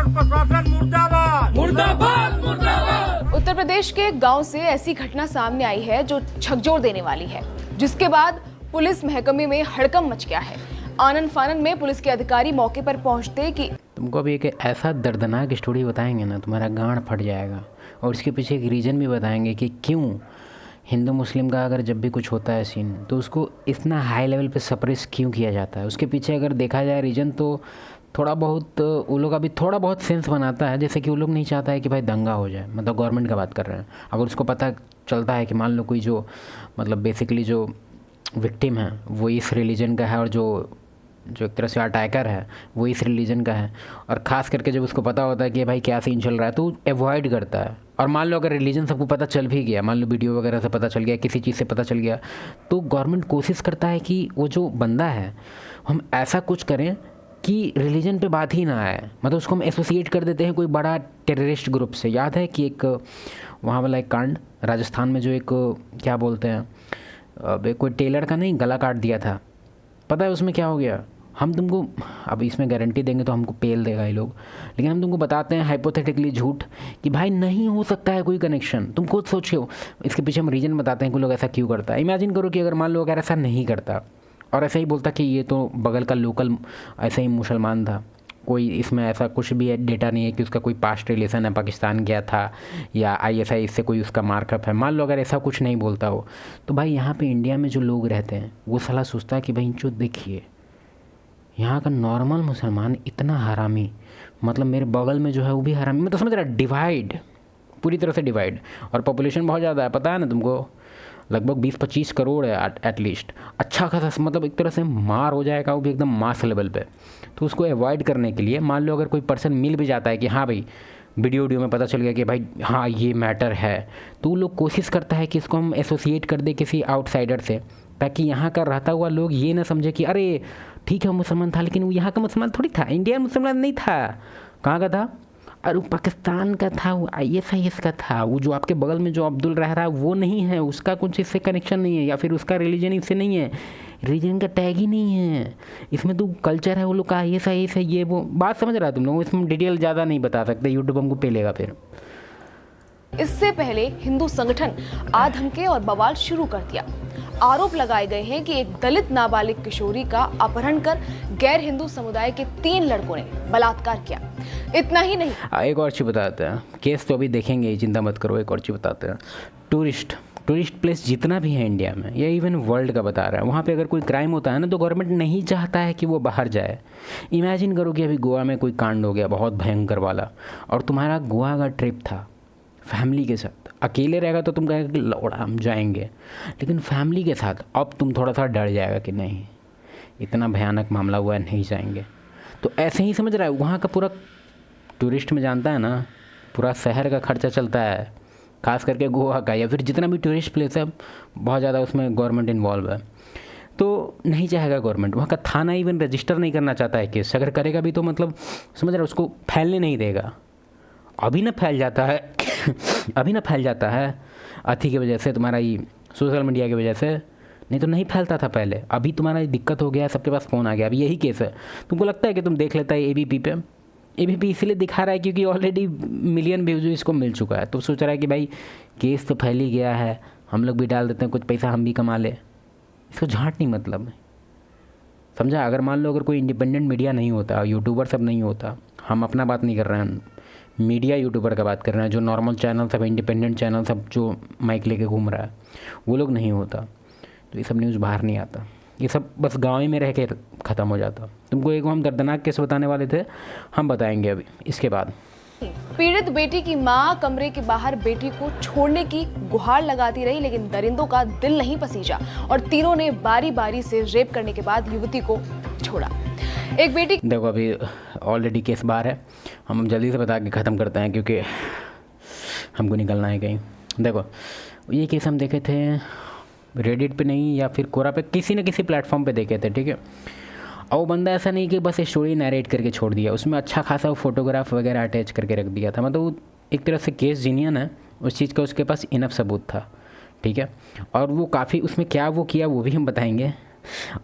और प्रशासन मुर्दाबाद मुर्दाबाद मुर्दाबाद। उत्तर प्रदेश के एक गांव से ऐसी घटना सामने आई है जो झकझोर देने वाली है, जिसके बाद पुलिस महकमे में हड़कंप मच गया है। आनन फानन में पुलिस के अधिकारी मौके पर पहुंचते कि तुमको अभी एक ऐसा दर्दनाक स्टोरी बताएंगे ना, तुम्हारा गांड फट जाएगा। और इसके पीछे एक रीज़न भी बताएंगे कि क्यों हिंदू मुस्लिम का अगर जब भी कुछ होता है सीन तो उसको इतना हाई लेवल पे सप्रेस क्यों किया जाता है। उसके पीछे अगर देखा जाए रीज़न तो थोड़ा बहुत वो लोग अभी थोड़ा बहुत सेंस बनाता है। जैसे कि वो लोग नहीं चाहता है कि भाई दंगा हो जाए, मतलब गवर्नमेंट का बात कर रहे हैं। अगर उसको पता चलता है कि मान लो कोई जो मतलब बेसिकली जो विक्टिम है वो इस रिलीजन का है और जो एक तरह से अटैकर है वो इस रिलीजन का है, और ख़ास करके जब उसको पता होता है कि भाई क्या सीन चल रहा है तो अवॉइड करता है। और मान लो अगर रिलीजन सबको पता चल भी गया, मान लो वीडियो वगैरह से पता चल गया, किसी चीज़ से पता चल गया, तो गवर्नमेंट कोशिश करता है कि वो जो बंदा है हम ऐसा कुछ करें कि रिलीजन पे बात ही ना आए। मतलब उसको हम एसोसिएट कर देते हैं कोई बड़ा टेररिस्ट ग्रुप से। याद है कि एक वहाँ वाला एक कांड राजस्थान में जो एक क्या बोलते हैं, अब कोई टेलर का नहीं गला काट दिया था, पता है उसमें क्या हो गया। हम तुमको अब इसमें गारंटी देंगे तो हमको पेल देगा ये लोग, लेकिन हम तुमको बताते हैं हाइपोथेटिकली झूठ कि भाई नहीं हो सकता है कोई कनेक्शन। तुम खुद सोचो, इसके पीछे हम रीज़न बताते हैं कि लोग ऐसा क्यों करता है। इमेजिन करो कि अगर मान लो अगर ऐसा नहीं करता और ऐसा ही बोलता कि ये तो बगल का लोकल ऐसा ही मुसलमान था, कोई इसमें ऐसा कुछ भी डेटा नहीं है कि उसका कोई पास्ट रिलेशन है, पाकिस्तान गया था या आईएसआई से कोई उसका मार्कअप है, मान लो अगर ऐसा कुछ नहीं बोलता हो, तो भाई यहाँ पे इंडिया में जो लोग रहते हैं वो साला सोचता है कि भाई जो देखिए यहाँ का नॉर्मल मुसलमान इतना हरामी, मतलब मेरे बगल में जो है वो भी हरामी। मैं तो समझ रहा डिवाइड, पूरी तरह से डिवाइड। और पॉपुलेशन बहुत ज़्यादा है, पता है ना तुमको, लगभग 20-25 करोड़ है एटलीस्ट। अच्छा खासा मतलब एक तरह से मार हो जाएगा वो भी एकदम मास लेवल पे। तो उसको अवॉइड करने के लिए मान लो अगर कोई पर्सन मिल भी जाता है कि हाँ भाई वीडियो में पता चल गया कि भाई हाँ ये मैटर है, तो वो लोग कोशिश करता है कि इसको हम एसोसिएट कर दे किसी आउटसाइडर से, ताकि यहाँ का रहता हुआ लोग ये ना समझे कि अरे ठीक है वो मुसलमान था लेकिन वो यहाँ का मुसलमान थोड़ी था, इंडियन मुसलमान नहीं था। कहाँ का था? अरे वो पाकिस्तान का था, वो आईएसआईएस का था। वो जो आपके बगल में जो अब्दुल रह रहा है वो नहीं है, उसका कुछ इससे कनेक्शन नहीं है, या फिर उसका रिलीजन इससे नहीं है, रिलीजन का टैग ही नहीं है इसमें। तो कल्चर है वो लोग का आईएसआईएस है, ये वो बात समझ रहा है तुम लोग। इसमें डिटेल ज़्यादा नहीं बता सकते, यूट्यूब हमको पेलेगा फिर। इससे पहले हिंदू संगठन आधमके और बवाल शुरू कर दिया। आरोप लगाए गए हैं कि एक दलित नाबालिग किशोरी का अपहरण कर गैर हिंदू समुदाय के 3 लड़कों ने बलात्कार किया। इतना ही नहीं, एक और चीज़ बताते हैं, केस तो अभी देखेंगे, चिंता मत करो। एक और चीज़ बताते हैं, टूरिस्ट प्लेस जितना भी है इंडिया में या इवन वर्ल्ड का बता रहा है, वहाँ पे अगर कोई क्राइम होता है ना तो गवर्नमेंट नहीं चाहता है कि वो बाहर जाए। इमेजिन करो कि अभी गोवा में कोई कांड हो गया बहुत भयंकर वाला, और तुम्हारा गोवा का ट्रिप था फैमिली के साथ। अकेले रहेगा तो तुम कहेगा कि लौड़ा हम जाएंगे, लेकिन फैमिली के साथ अब तुम थोड़ा सा डर जाएगा कि नहीं इतना भयानक मामला हुआ है, नहीं जाएंगे। तो ऐसे ही समझ रहा है, वहाँ का पूरा टूरिस्ट में जानता है ना, पूरा शहर का खर्चा चलता है, खास करके गोवा का या फिर जितना भी टूरिस्ट प्लेस है बहुत ज़्यादा उसमें गवर्नमेंट इन्वॉल्व है। तो नहीं चाहेगा गवर्नमेंट, वहाँ का थाना इवन रजिस्टर नहीं करना चाहता है केस। अगर करेगा भी तो मतलब समझ रहा है उसको फैलने नहीं देगा। अभी ना फैल जाता है अभी ना फैल जाता है अथी की वजह से, तुम्हारा ये सोशल मीडिया की वजह से, नहीं तो नहीं फैलता था पहले। अभी तुम्हारा ये दिक्कत हो गया, सबके पास फ़ोन आ गया। अभी यही केस है, तुमको लगता है कि तुम देख लेता है एबीपी पे। एबीपी इसलिए दिखा रहा है क्योंकि ऑलरेडी मिलियन व्यूज इसको मिल चुका है, तो सोच रहा है कि भाई केस तो फैल ही गया है, हम लोग भी डाल देते हैं, कुछ पैसा हम भी कमा ले। इसको झाँट नहीं मतलब समझा। अगर मान लो अगर कोई इंडिपेंडेंट मीडिया नहीं होता, यूट्यूबर सब नहीं होता, हम अपना बात नहीं कर रहे हैं, मीडिया यूट्यूबर का बात कर रहे हैं, जो नॉर्मल चैनल सब इंडिपेंडेंट चैनल सब जो माइक लेके घूम रहा है, वो लोग नहीं होता तो ये सब न्यूज़ बाहर नहीं आता, ये सब बस गाँव में रह के ख़त्म हो जाता। तुमको एक हम दर्दनाक केस बताने वाले थे, हम बताएंगे अभी इसके बाद। पीड़ित बेटी की मां कमरे के बाहर बेटी को छोड़ने की गुहार लगाती रही, लेकिन दरिंदों का दिल नहीं पसीजा और तीनों ने बारी बारी से रेप करने के बाद युवती को छोड़ा। एक बेटी देखो अभी ऑलरेडी केस बाहर है, हम जल्दी से बता के ख़त्म करते हैं क्योंकि हमको निकलना है कहीं। देखो ये केस हम देखे थे रेडिट पे नहीं या फिर कोरा पे, किसी न किसी प्लेटफॉर्म पे देखे थे, ठीक है। और वो बंदा ऐसा नहीं कि बस स्टोरी नरेट करके छोड़ दिया, उसमें अच्छा खासा वो फोटोग्राफ वगैरह अटैच करके रख दिया था। मतलब वो एक तरह से केस जीनियन है उस चीज़ का, उसके पास इनफ सबूत था, ठीक है। और वो काफ़ी उसमें क्या वो किया वो भी हम बताएंगे,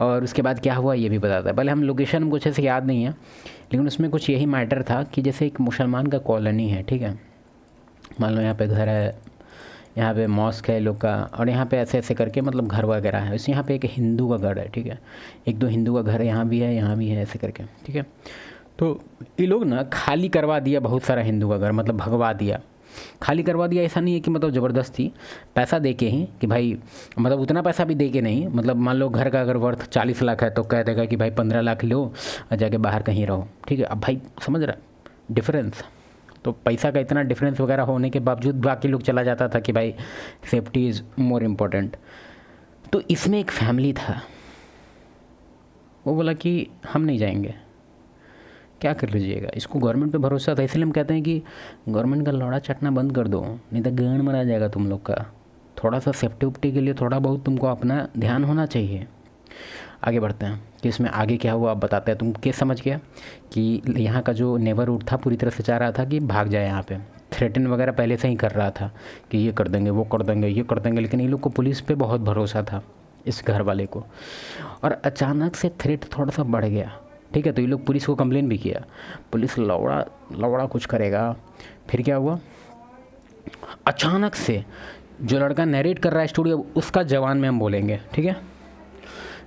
और उसके बाद क्या हुआ ये भी बताता है। पहले हम लोकेशन हमको अच्छे से याद नहीं है, लेकिन उसमें कुछ यही मैटर था कि जैसे एक मुसलमान का कॉलोनी है, ठीक है, मान लो यहाँ पे घर है, यहाँ पे मॉस्क है लोग का, और यहाँ पे ऐसे ऐसे करके मतलब घर वगैरह है। इस यहाँ पे एक हिंदू का घर है, ठीक है, एक दो हिंदू का घर यहाँ भी है, यहाँ भी है, ऐसे करके, ठीक है। तो ये लोग ना खाली करवा दिया बहुत सारा हिंदू का घर, मतलब भगवा दिया। खाली करवा दिया ऐसा नहीं है कि मतलब ज़बरदस्ती, पैसा दे के ही कि भाई, मतलब उतना पैसा भी दे के नहीं, मतलब मान लो घर का अगर वर्थ 40 लाख है तो कह देगा कि भाई 15 लाख लो और जाके बाहर कहीं रहो, ठीक है। अब भाई समझ रहा डिफरेंस, तो पैसा का इतना डिफरेंस वगैरह होने के बावजूद बाकी लोग चला जाता था कि भाई सेफ्टी इज़ मोर इम्पोर्टेंट। तो इसमें एक फैमिली था, वो बोला कि हम नहीं जाएंगे, क्या कर लीजिएगा। इसको गवर्नमेंट पे भरोसा था, इसलिए हम कहते हैं कि गवर्नमेंट का लौड़ा चटना बंद कर दो, नहीं तो गांड मरा जाएगा तुम लोग का। थोड़ा सा सेफ्टी उफ्टी के लिए थोड़ा बहुत तुमको अपना ध्यान होना चाहिए। आगे बढ़ते हैं कि इसमें आगे क्या हुआ आप बताते हैं। तुम केस समझ गया कि यहाँ का जो नेबरहुड था पूरी तरह से चाह रहा था कि भाग जाए यहाँ पे, थ्रेटन वगैरह पहले से ही कर रहा था कि ये कर देंगे, वो कर देंगे, ये कर देंगे, लेकिन ये लोग को पुलिस पे बहुत भरोसा था, इस घर वाले को। और अचानक से थ्रेट थोड़ा सा बढ़ गया, ठीक है। तो ये लोग पुलिस को कंप्लेन भी किया, पुलिस लौड़ा कुछ करेगा। फिर क्या हुआ, अचानक से जो लड़का नरेट कर रहा है स्टोरी, अब उसका जवान में हम बोलेंगे, ठीक है,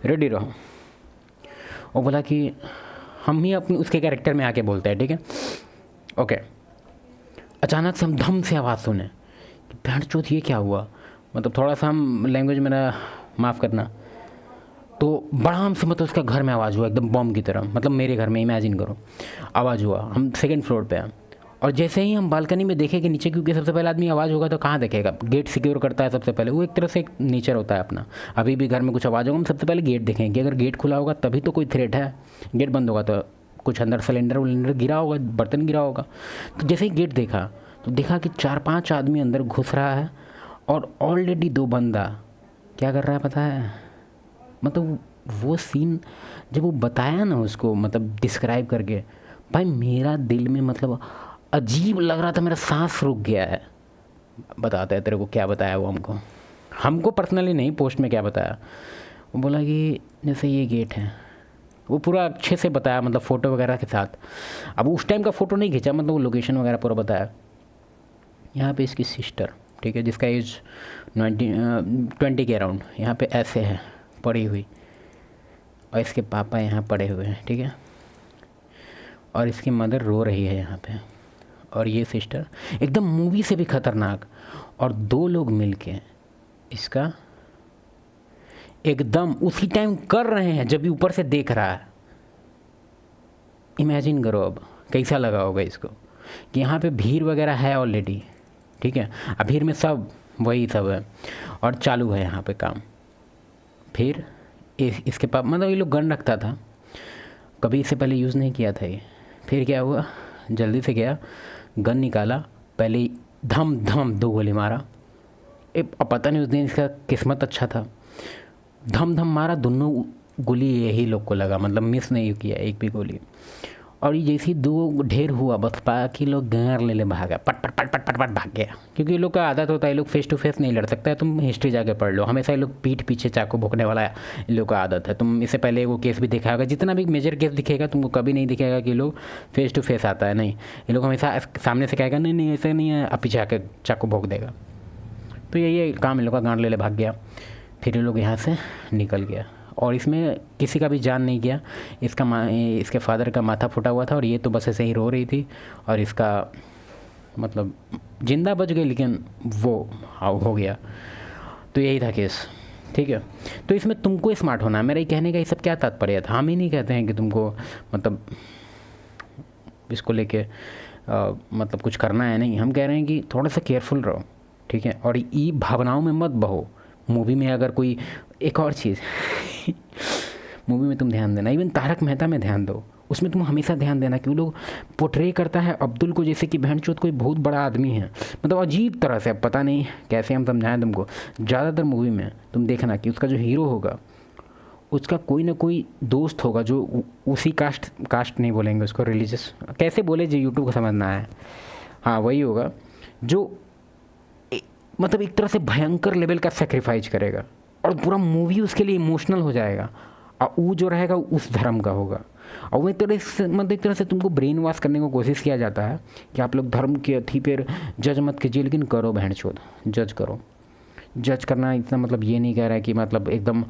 रेडी रहो। वो बोला कि हम ही अपने उसके कैरेक्टर में आके बोलते हैं, ठीक है, ओके। अचानक से हम धम से आवाज़ सुने कि भैंड चोत ये क्या हुआ, मतलब थोड़ा सा हम लैंग्वेज मेरा माफ़ करना, तो बड़ा से मतलब उसका घर में आवाज़ हुआ एकदम बॉम्ब की तरह, मतलब मेरे घर में इमेजिन करो आवाज़ हुआ। हम सेकंड फ्लोर पे हैं, और जैसे ही हम बालकनी में देखें कि नीचे, क्योंकि सबसे पहले आदमी आवाज़ होगा तो कहाँ देखेगा, गेट सिक्योर करता है सबसे पहले, वो एक तरह से एक नेचर होता है अपना। अभी भी घर में कुछ आवाज़ होगा हम सबसे पहले गेट देखेंगे, अगर गेट खुला होगा तभी तो कोई थ्रेट है, गेट बंद होगा तो कुछ अंदर सिलेंडर विलेंडर गिरा होगा, बर्तन गिरा होगा। तो जैसे ही गेट देखा तो देखा कि 4-5 आदमी अंदर घुस रहा है, और ऑलरेडी 2 बंदा क्या कर रहा है पता है, मतलब वो सीन जब वो बताया ना उसको, मतलब डिस्क्राइब करके, भाई मेरा दिल में मतलब अजीब लग रहा था, मेरा सांस रुक गया है। बताता है तेरे को क्या बताया वो हमको पर्सनली नहीं, पोस्ट में क्या बताया। वो बोला कि जैसे ये गेट है, वो पूरा अच्छे से बताया, मतलब फ़ोटो वगैरह के साथ। अब उस टाइम का फ़ोटो नहीं खींचा, मतलब वो लोकेशन वगैरह पूरा बताया। यहाँ पे इसकी सिस्टर, ठीक है, जिसका एज 20 के अराउंड यहाँ पे ऐसे है पड़ी हुई, और इसके पापा यहाँ पड़े हुए हैं, ठीक है, और इसकी मदर रो रही है यहाँ पे, और ये सिस्टर एकदम मूवी से भी खतरनाक, और 2 लोग मिलके इसका एकदम उसी टाइम कर रहे हैं जब भी ऊपर से देख रहा है। इमेजिन करो अब कैसा लगा होगा इसको कि यहाँ पे भीड़ वगैरह है ऑलरेडी, ठीक है, अब भीड़ में सब वही सब है और चालू है यहाँ पे काम। फिर इसके पास मतलब ये लोग गन रखता था, कभी इससे पहले यूज़ नहीं किया था ये। फिर क्या हुआ, जल्दी से गया, गन निकाला, पहले धम धम 2 गोली मारा। अब पता नहीं उस दिन इसका किस्मत अच्छा था, धम धम मारा, दोनों गोली यही लोग को लगा, मतलब मिस नहीं किया एक भी गोली। और ये जैसे 2 ढेर हुआ, बस बाकी लोग गार ले भागा, पट पट पट पट पट पट भाग गया। क्योंकि ये लोग का आदत होता है, ये लोग फेस टू फेस नहीं लड़ सकता है, तुम हिस्ट्री जाके पढ़ लो, हमेशा ये लोग पीठ पीछे चाकू भोंकने वाला है, इन लोग का आदत है। तुम इससे पहले वो केस भी देखा होगा, जितना भी मेजर केस दिखेगा तुमको कभी नहीं दिखेगा कि लोग फेस टू फेस आता है, नहीं, ये लोग हमेशा सामने से कहेगा नहीं नहीं ऐसा नहीं है, अब पीछे आके चाकू भोंक देगा। तो यही काम इन लोग का, गांड ले भाग गया। फिर ये लोग यहाँ से निकल गया, और इसमें किसी का भी जान नहीं गया। इसके फादर का माथा फूटा हुआ था, और ये तो बस ऐसे ही रो रही थी, और इसका मतलब जिंदा बच गई, लेकिन वो हो गया। तो यही था केस, ठीक है। तो इसमें तुमको स्मार्ट होना है, मेरा ये कहने का ये सब क्या तात्पर्य था। हम ही नहीं कहते हैं कि तुमको मतलब इसको लेके मतलब कुछ करना है, नहीं, हम कह रहे हैं कि थोड़ा सा केयरफुल रहो, ठीक है, और ये भावनाओं में मत बहो। मूवी में अगर कोई एक और चीज़ मूवी में तुम ध्यान देना, इवन तारक मेहता में ध्यान दो, उसमें तुम हमेशा ध्यान देना कि वो लोग पोर्ट्रे करता है अब्दुल को जैसे कि भैंचोद कोई बहुत बड़ा आदमी है, मतलब अजीब तरह से। अब पता नहीं कैसे हम समझाएं तुमको, ज़्यादातर मूवी में तुम देखना कि उसका जो हीरो होगा उसका कोई ना कोई दोस्त होगा जो उसी कास्ट नहीं बोलेंगे उसको, रिलीजियस कैसे बोले जो यूट्यूब को समझना है, हाँ वही होगा, जो मतलब एक तरह से भयंकर लेवल का सेक्रीफाइस करेगा, और पूरा मूवी उसके लिए इमोशनल हो जाएगा। और वो जो रहेगा उस धर्म का होगा। और वो एक तरह से तुमको ब्रेन वॉश करने की कोशिश किया जाता है कि आप लोग धर्म के अथी पर जज मत कीजिए, लेकिन करो बहन चोद, जज करो। जज करना इतना मतलब ये नहीं कह रहा है कि मतलब एकदम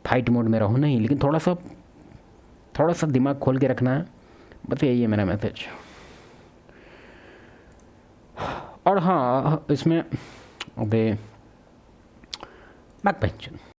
फाइट मोड में रहो, नहीं, लेकिन थोड़ा सा दिमाग खोल के रखना है, बस यही है मेरा मैसेज। और हाँ, इसमें अबे बात पहचान